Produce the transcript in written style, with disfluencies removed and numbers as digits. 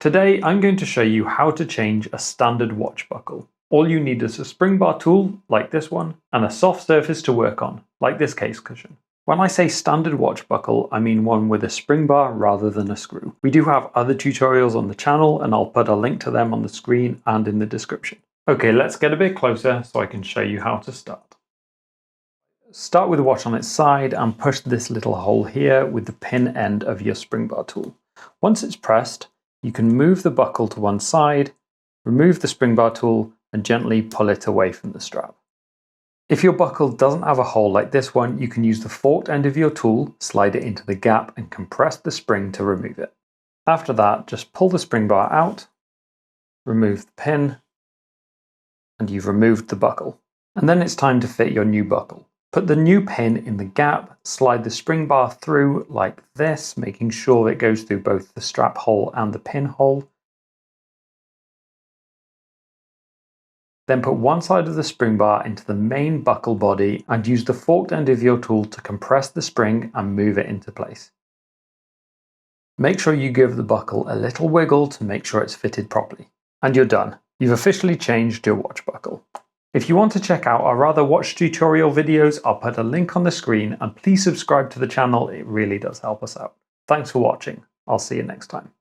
Today I'm going to show you how to change a standard watch buckle. All you need is a spring bar tool, like this one, and a soft surface to work on, like this case cushion. When I say standard watch buckle, I mean one with a spring bar rather than a screw. We do have other tutorials on the channel and I'll put a link to them on the screen and in the description. Okay, let's get a bit closer so I can show you how to start. Start with the watch on its side and push this little hole here with the pin end of your spring bar tool. Once it's pressed, you can move the buckle to one side, remove the spring bar tool and gently pull it away from the strap. If your buckle doesn't have a hole like this one, you can use the forked end of your tool, slide it into the gap and compress the spring to remove it. After that, just pull the spring bar out, remove the pin, and you've removed the buckle. And then it's time to fit your new buckle. Put the new pin in the gap, slide the spring bar through like this, making sure it goes through both the strap hole and the pin hole. Then put one side of the spring bar into the main buckle body and use the forked end of your tool to compress the spring and move it into place. Make sure you give the buckle a little wiggle to make sure it's fitted properly. And you're done. You've officially changed your watch buckle. If you want to check out our other watch tutorial videos, I'll put a link on the screen and please subscribe to the channel, it really does help us out. Thanks for watching. I'll see you next time.